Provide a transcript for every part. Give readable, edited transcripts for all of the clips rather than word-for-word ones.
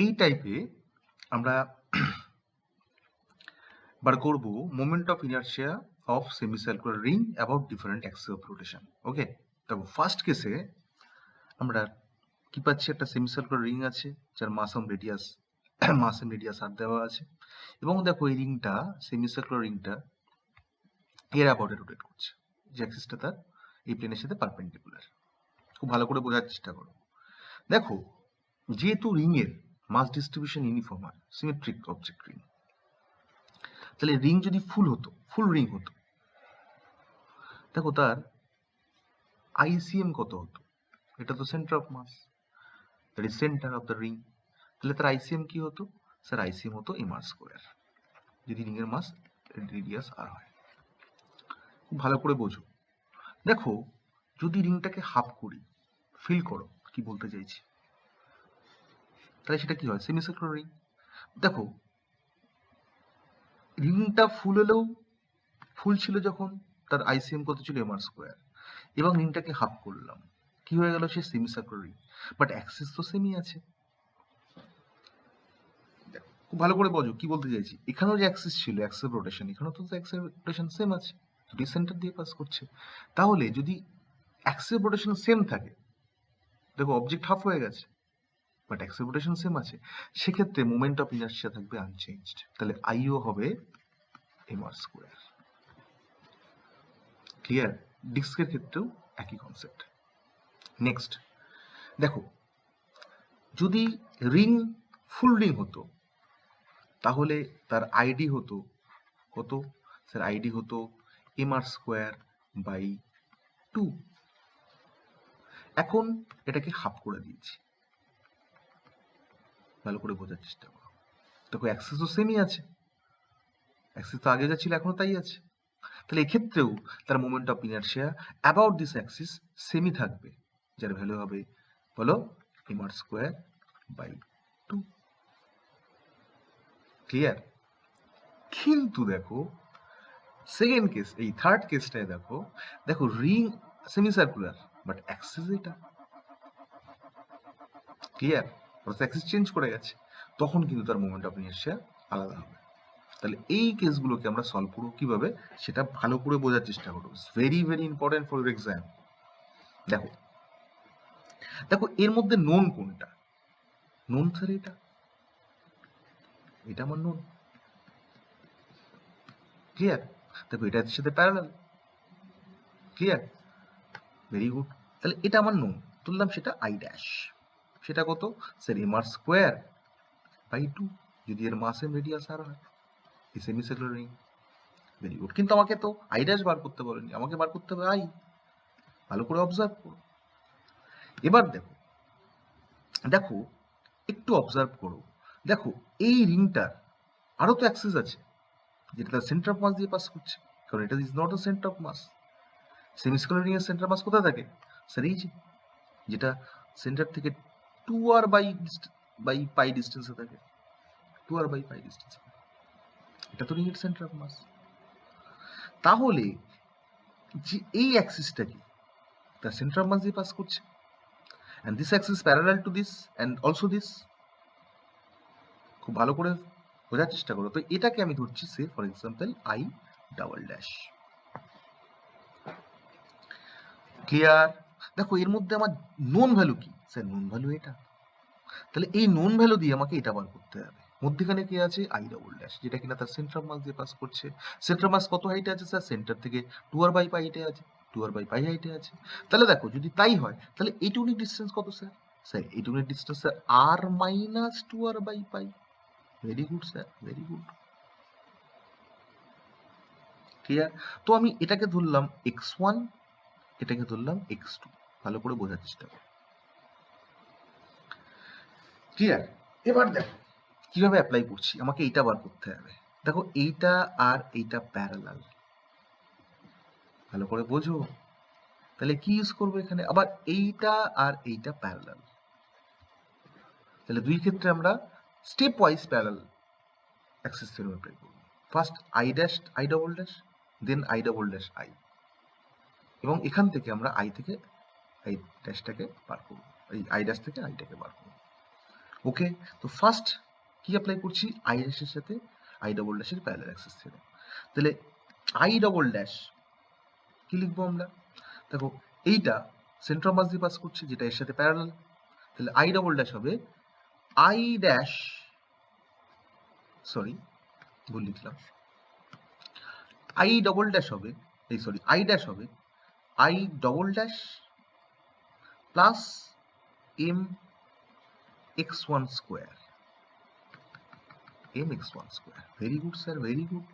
এই টাইপে আমরা বার করব moment of inertia of semicircular ring about different axis of rotation. Okay, দেখো ফার্স্ট কেসে আমরা কি পাচ্ছি, একটা সেমিসার্কুলার রিং আছে যার মাস এন্ড রেডিয়াস আর দেওয়া আছে, এবং দেখো এই রিংটা, সেমিসার্কুলার রিংটা এর অ্যাবাউটে রোটেট করছে, যে অ্যাক্সিসটা তার এই প্লেনের সাথে পারপেন্ডিকুলার। খুব ভালো করে বোঝার চেষ্টা করো। দেখো, যেহেতু রিং এর মাস ডিস্ট্রিবিউশন ইউনিফর্ম হয়, সিমেট্রিক অবজেক্ট রিং, তাহলে রিং যদি ফুল রিং হতো, দেখো তার আইসিএম কত হতো? এটা তো centre of mass, that is centre of the ring. তাহলে তার আইসিএম কি হতো? স্যার আইসিএম হতো এম আর স্কোয়ার, যদি রিং এর মাস রেডিয়াস আর হয়। খুব ভালো করে বোঝো। দেখো, যদি রিংটাকে হাফ করি, ফিল করো কি বলতে চাইছি, তাহলে সেটা কি হয়? সেমিসার্কুলার রিং। দেখো, রিংটা ফুল ছিল যখন, তার আইসিএম কত ছিল? M R square. এবং রিংটাকে হাফ করলাম, কি হয়ে গেল? সে সেমিসার্কুলার রিং, বাট অ্যাক্সিস তো সেমই আছে। খুব ভালো করে বোঝো কি বলতে চাইছি। এখানেও যে অ্যাক্সিস ছিল, অ্যাক্সিস রোটেশন, এখানেও তো অ্যাক্সিস রোটেশন সেম আছে, দুটি সেন্টার দিয়ে পাস করছে। তাহলে যদি অ্যাক্সিস রোটেশন সেম থাকে, দেখো অবজেক্ট হাফ হয়ে গেছে, বাট অ্যাক্সিস রোটেশন সেম আছে, সেক্ষেত্রে মোমেন্ট অফ ইনার্শিয়া থাকবে আনচেঞ্জড। তাহলে আইও হবে এম আর স্কোয়ার। ক্লিয়ার? ডিস্কের ক্ষেত্রেও একই কনসেপ্ট। নেক্সট দেখো, যদি ফুল রিং হতো, তাহলে তার আইডি হতো কত? স্যার আইডি হতো এম আর স্কোয়ার বাই 2। এখন এটাকে হাফ করে দিয়েছি, ভালো করে বোঝার চেষ্টা করো। দেখো অ্যাক্সিস তো সেমই আছে, অ্যাক্সিস তো আগে যা ছিল এখনো তাই আছে। তাহলে এক্ষেত্রেও তার moment of inertia about this axis সেমই থাকবে, যার ভ্যালু হবে বলো M R square by 2। Clear? কিন্তু দেখো সেকেন্ড কেস, এই থার্ড কেসটায় দেখো, দেখো রিং সেমিসার্কুলার বাট অ্যাক্সিস এটা। ক্লিয়ার? অ্যাক্সিস চেঞ্জ করে গেছে, তখন কিন্তু তার মোমেন্ট অফ ইনার্শিয়া আলাদা হবে। তাহলে এই কেসগুলোকে আমরা সলভ করবো কিভাবে, সেটা ভালো করে বোঝার চেষ্টা করবো। Very very important for your exam. দেখো, দেখো এর মধ্যে নোন কোনটা? নোন স্যার এটা, এটা আমার নোন। ক্লিয়ার? দেখো এটা এর সাথে প্যারালাল। ক্লিয়ার? Very good. তাহলে এটা আমার নোন, তুললাম সেটা আই ড্যাশ। সেটা কত? Sir M R square by 2, যদি এর মাস এন্ড রেডিয়াস আর হয়, এই সেমিসার্কুলার রিং। Very good. কিন্তু আমাকে তো আই ড্যাশ বার করতে বলেনি, আমাকে বার করতে হবে আই। ভালো করে অবজার্ভ করো। এবার দেখো, দেখো একটু অবজার্ভ করো। দেখো এই রিংটার আরো তো অ্যাক্সিস আছে, যেটা তার সেন্টার অফ মাস দিয়ে পাস করছে, কারণ এটা is not a centre of mass. Semicircular ring এর সেন্টার মাস কোথায় থাকে? স্যার এই যে, যেটা সেন্টার থেকে 2r বাই পাই ডিস্টেন্সে থাকে, 2r বাই পাই ডিস্টেন্সে, এটা তো রিং এর সেন্টার অফ মাস। তাহলে যে এই অ্যাক্সিসটা কি? তার সেন্টার অফ মাস দিয়ে পাস করছে, and this axis parallel to this and also this। খুব ভালো করে বোঝার চেষ্টা করো। তো এটাকে আমি ধরছি say for example I double dash. Clear? দেখো এর মধ্যে আমার নোন ভ্যালু কি? স্যার নোন ভ্যালু এটা। তাহলে এই নোন ভ্যালু দিয়ে আমাকে এটা বার করতে হবে। মধ্যখানে কি আছে? আই ডাবল ড্যাশ, যেটা কিনা তার সেন্টার অফ মাস দিয়ে পাস করছে। সেন্টার মাস কত হাইটে আছে স্যার? সেন্টার থেকে 2r বাই পাই হাইটে আছে, 2r বাই পাই হাইটে আছে। তাহলে দেখো যদি তাই হয়, তাহলে এইটুকুনি ডিস্টেন্স কত স্যার? স্যার এইটুকুনি distance sir r minus 2r by pi. Very good sir, very good. Clear? তো আমি এটাকে ধরলাম x1, এটাকে ধরলাম x2। ভালো করে বোঝার চেষ্টা করো। ক্লিয়ার? এবার দেখো কিভাবে অ্যাপ্লাই করছি, আমাকে এইটা বার করতে হবে। দেখো এইটা আর এইটা প্যারালাল, ভালো করে বোঝো। তাহলে কি ইউজ করবো এখানে? আবার এইটা আর এইটা প্যারালাল, তাহলে দুই ক্ষেত্রে আমরা step wise parallel axis theorem apply করব। First I dash I double dash, then I double dash I, এবং এখান থেকে আমরা আই থেকে আই ড্যাশটাকে বার করব, এই আই ড্যাশ থেকে আইটাকে বার করব। ওকে, তো ফার্স্ট কি অ্যাপ্লাই করছি, আই ড্যাশের সাথে আই ডবল ড্যাশের প্যারালাল অ্যাক্সিস থিওরেম। তাহলে আই ডবল ড্যাশ কি লিখবো আমরা, দেখো এইটা সেন্টার অফ মাস দিয়ে পাস করছে যেটা এর সাথে প্যারালাল, তাহলে আই ডবল ড্যাশ হবে আই ড্যাশ, সরি ভুল লিখলাম, আই ডবল ড্যাশ হবে, এই সরি আই ড্যাশ হবে I double dash plus M X one square, M X one square, very good sir, very good.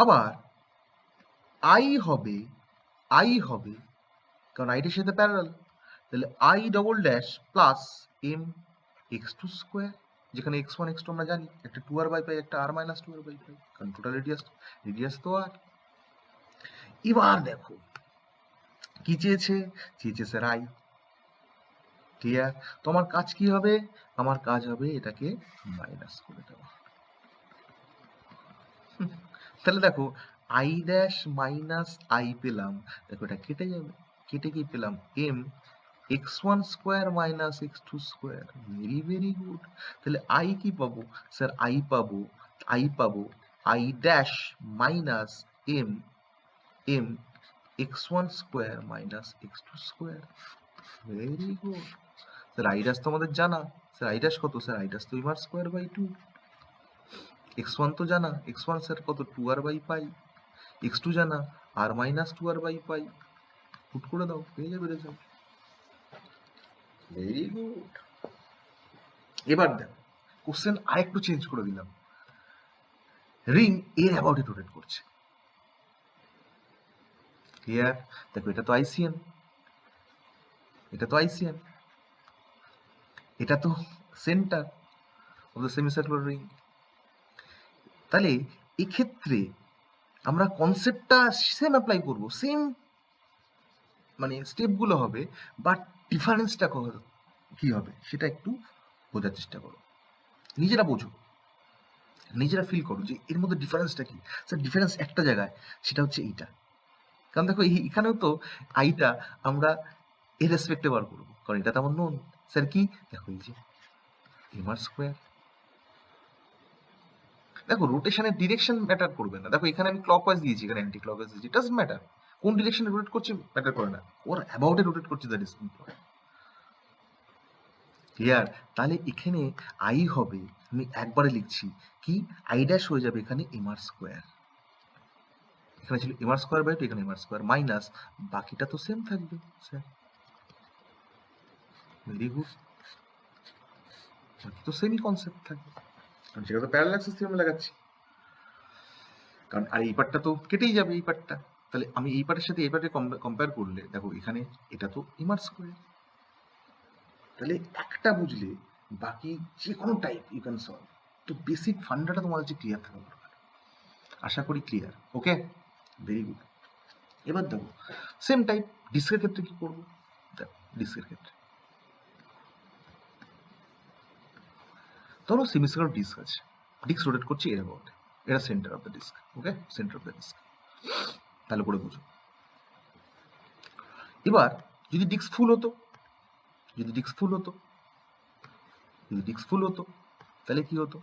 আবার আই হবে কারণ আইটার সাথে প্যারালাল, তাহলে I double dash plus M X two square, যেখানে এক্স ওয়ান এক্স টু আমরা জানি একটা টু আর বাই পাই, একটা R minus two R by পাই, কারণ টোটাল রেডিয়াস তো আর। এবার দেখো কি চেয়েছে স্যার আই, ক্লিয়ার? তো আমার কাজ কি হবে, আমার কাজ হবে এটাকে মাইনাস করে দেওয়া। তাহলে দেখো আই ড্যাশ মাইনাস আই পেলাম, দেখো এটা কেটে যাবে, কেটে কি পেলাম M X one square minus X two square, very very good. তাহলে আই কি পাবো স্যার, আই পাবো I dash minus M M X one square minus X two square, very good. Sir I dash তো আমাদের জানা, sir I dash কত, sir I dash তো M R square by two, X one তো জানা, X one sir কত two R by pi, X two জানা আর minus two R by pi, put করে দাও পেয়ে যাবে রেজাল্ট, ভেরি গুড। এবার দেখো কোশ্চেন আরেকটু চেঞ্জ করে দিলাম, রিং এর অ্যাবাউটে রোটেট করছে, ক্লিয়ার? দেখো এটা তো আইসিএম, এটা তো সেন্টার অফ দ্য সেমিসার্কুলার রিং। তাহলে এক্ষেত্রে আমরা কনসেপ্টটা সেম অ্যাপ্লাই করব, সেম মানে স্টেপগুলো হবে, বাট ডিফারেন্সটা কি হবে সেটা একটু বোঝার চেষ্টা করো, নিজেরা বোঝো, নিজেরা ফিল করো যে এর মধ্যে ডিফারেন্সটা কি। স্যার ডিফারেন্স একটা জায়গায়, সেটা হচ্ছে এইটা, কারণ দেখো এখানেও তো আইটা আমরা এর রেসপেক্টে বার করবো, কারণ এটা তো আমার নোন। স্যার কি, দেখো এই যে এম আর স্কোয়ার, দেখো রোটেশনের ডিরেকশন ম্যাটার করবে না, দেখো এখানে আমি ক্লকওয়াইজ দিয়েছি, এখানে অ্যান্টি ক্লকওয়াইজ দিয়েছি, ইট ডাজন্ট ম্যাটার কোন ডিরেকশনে রোটেট করছে, ম্যাটার করে না, ওর অ্যাবাউটে রোটেট করছে, দ্যাট ইজ ইম্পর্টেন্ট, ক্লিয়ার? তাহলে এখানে আই হবে, আমি একবারে লিখছি কি, আই ড্যাশ হয়ে যাবে এখানে এম আর স্কোয়ার, এখানে ছিল M R square by two, এখানে এম আর স্কোয়ার মাইনাস, বাকিটা তো সেম থাকবে স্যার, ভেরি গুড, বাকি তো সেমই কনসেপ্ট থাকবে, কারণ সেটা তো প্যারালাল অ্যাক্সিস থিওরেম লাগাচ্ছি, কারণ আর এই পার্টটা তো কেটেই যাবে এই পার্টটা, তাহলে আমি এই পার্টের সাথে এই পার্টে কম্পেয়ার করলে দেখো এখানে এটা তো এম আর স্কোয়ার, তাহলে একটা বুঝলে বাকি যে কোনো টাইপ ইউ ক্যান সলভ, তো বেসিক ফান্ডাটা তোমার কাছে ক্লিয়ার থাকা দরকার, আশা করি ক্লিয়ার, ওকে, ভেরি গুড। এবার দেখো সেম টাইপ ডিস্কের ক্ষেত্রে কি করবো, দেখো ডিস্কের ক্ষেত্রে ধরো সেমিসার্কুলার ডিস্ক আছে, ডিস্ক রোটেট করছি এর অ্যাবাউটে, এটা centre of the disc, okay, centre of the disc, ভালো করে বুঝো। এবার যদি ডিস্ক ফুল হতো, তাহলে কি হতো,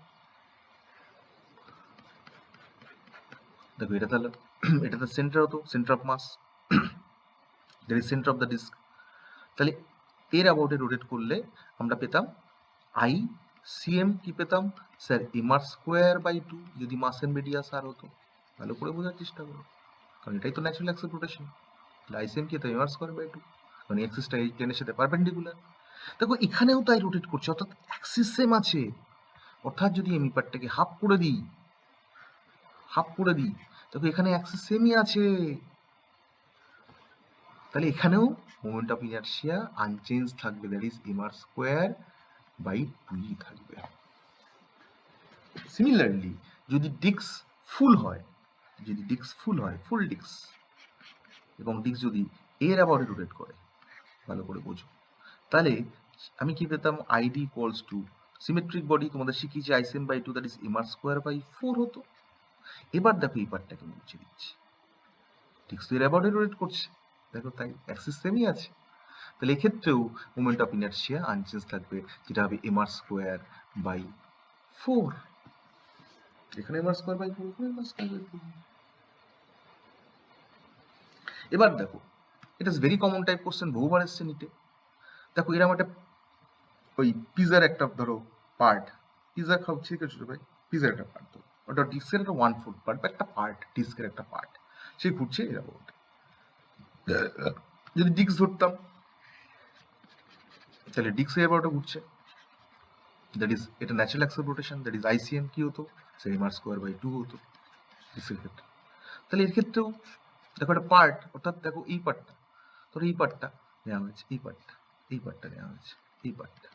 দেখো এটা তাহলে এটা তো সেন্টার হতো, centre of mass, that is centre of the disc, তাহলে এর অ্যাবাউটে রোটেট করলে আমরা পেতাম আই সিএম, কি পেতাম sir M R square by two, যদি মাস এন্ড রেডিয়াস আর হতো, ভালো করে বোঝার চেষ্টা করো, কারণ এটাই তো ন্যাচারাল অ্যাক্সেস রোটেশন, তাহলে আইসিএম কি, তো M R square by two, কারণ অ্যাক্সিসটা এই প্লেনের সাথে পারপেন্ডিকুলার, দেখো এখানেও তাই রোটেট করছে, অর্থাৎ অ্যাক্সিস সেম আছে, অর্থাৎ যদি আমি পার্টটাকে হাফ করে দিই, দেখো এখানে অ্যাক্সিস সেমই আছে, তাহলে এখানেও মোমেন্ট অফ ইনারশিয়া আনচেঞ্জ থাকবে, that is M R square by two থাকবে। সিমিলারলি যদি ডিস্ক ফুল হয়, ফুল ডিস্ক, এবং ডিস্ক যদি এর অ্যাবাউটে রোটেট করে, ভালো করে বোঝো, তাহলে আমি কি পেতাম, ID equals to symmetric body, তোমাদের শিখিয়েছি ICM by two, that is M R square by four হতো। এবার দেখো এই পার্টটাকে মুছে দিচ্ছি, ডিস্ক তো এর অ্যাবাউটে রোটেট করছে, দেখো তাই অ্যাক্সিস সেমই আছে, তাহলে এক্ষেত্রেও মোমেন্ট অফ ইনার্শিয়া আনচেঞ্জ থাকবে, যেটা হবে এম আর স্কোয়ার বাই 4। এখানে এম আর স্কোয়ার বাই 4, এখানে এম আর স্কোয়ার বাই 4। এবার দেখো, এটা ভেরি কমন টাইপ কোশ্চেন, বহুবার এসছে নিতে। দেখো এরকম একটা ওই পিজার একটা ধরো পার্ট, পিজা খাও, ঠিক আছে ভাই, পিজার একটা পার্ট, ধরো ওটা ডিস্কের একটা 1/4 পার্ট বা একটা পার্ট, ডিস্কের একটা পার্ট, সে ঘুরছে এরকম। যদি ডিস্ক ধরতাম তাহলে ডিস্ক এবার ওটা ঘুরছে, দ্যাট ইজ এটা natural axis rotation, that is ICM কি হতো, এম আর স্কোয়ার বাই 2 হতো ডিস্কের ক্ষেত্রে। তাহলে এর ক্ষেত্রেও দেখো একটা পার্ট, অর্থাৎ দেখো এই পার্টটা, ধরো এই পার্টটা নেওয়া হয়েছে, এই পার্টটা নেওয়া হয়েছে, এই পার্টটা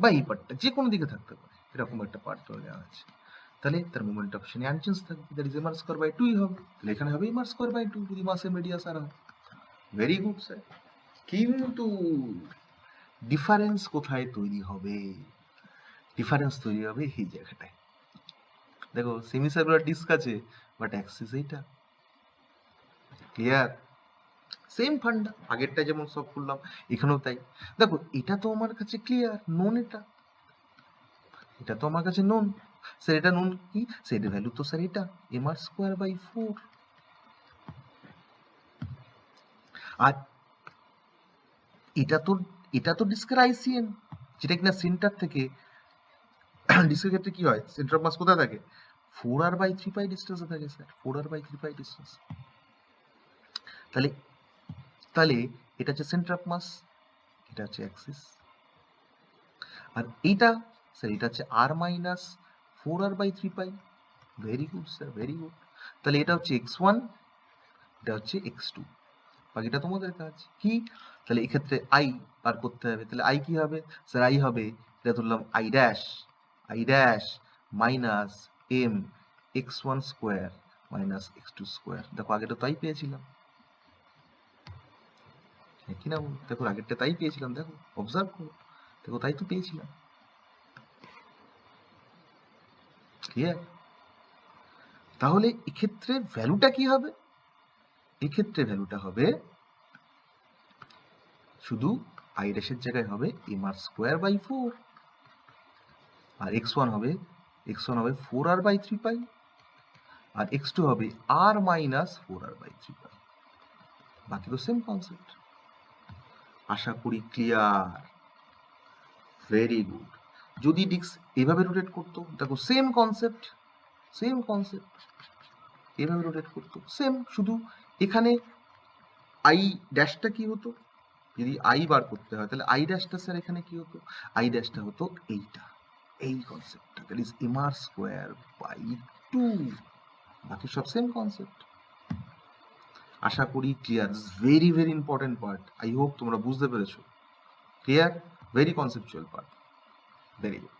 বা এই পার্টটা যে কোনো দিকে থাকতে পারে, এরকম একটা পার্ট ধরে নেওয়া হয়েছে। তাহলে তার মোমেন্ট অফ ইনার্শিয়া আনচেঞ্জ থাকবে, that is M R square by 2ই হবে। তাহলে এখানে হবে এম আর স্কোয়ার বাই 2 যদি মাস এম রেডিয়াস আর হয়। Very good sir. কিন্তু ডিফারেন্স কোথায় তৈরি হবে? ডিফারেন্স তৈরি হবে এই জায়গাটায়। দেখো সেমি সার্কুলার ডিস্ক আছে, বাট অ্যাক্সিস এইটা। ক্লিয়ার? সেম ফান্ডা, আগেরটা যেমন সলভ করলাম এখানেও তাই। দেখো এটা তো আমার কাছে ক্লিয়ার, নোন, এটা তো আমার কাছে নোন। স্যার এটা নোন কি? স্যার এর ভ্যালু তো স্যার এটা এম আর স্কোয়ার বাই 4। আর এটা তো ডিস্কের আইসিএম, যেটা কিনা সেন্টার থেকে ডিস্কের ক্ষেত্রে কি হয়, সেন্টার অফ মাস কোথায় থাকে? 4r বাই 3 পাই ডিস্টেন্সে থাকে sir, 4r by 3 pi distance. তাহলে এটা হচ্ছে সেন্টার অফ মাস, এটা হচ্ছে অ্যাক্সিস। আর এইটা স্যার এটা হচ্ছে r minus 4r by 3 pi. Very good sir, very good. তাহলে এটা হচ্ছে x1, এটা হচ্ছে x2, বাকিটা তোমাদের কাজ। কি? তাহলে এক্ষেত্রে আই বার করতে হবে। তাহলে আই কি হবে? স্যার আই হবে, এটা ধরলাম I dash minus M x1 square minus x2 square. দেখো আগেটা তাই পেয়েছিলাম, কি না? দেখো আগেরটা তাই পেয়েছিলাম, দেখো অবজার্ভ করো, দেখো তাই তো পেয়েছিলাম। ক্লিয়ার? তাহলে এক্ষেত্রে ভ্যালুটা কি হবে? এক্ষেত্রে ভ্যালুটা হবে শুধু আই ড্যাশের জায়গায় হবে এম আর স্কোয়ার বাই 4, আর x1 হবে 4r by 3 pi, R x2 হবে r মাইনাস 4r বাই 3 পাই। বাকি তো সেম কনসেপ্ট। আশা করি ক্লিয়ার। Very good. যদি ডিস্ক এভাবে রোটেট করতো, দেখো সেম কনসেপ্ট, এভাবে রোটেট করতো সেম, শুধু এখানে আই ড্যাশটা কি হতো? যদি আই বার করতে হয় তাহলে আই ড্যাশটা স্যার এখানে কি হতো? আই ড্যাশটা হতো এইটা, এই কনসেপ্টটা, that is M R square by 2। বাকি সব সেম কনসেপ্ট। আশা করি clear. Very very important part, I hope তোমরা বুঝতে পেরেছো। Clear? Very conceptual part. Very good.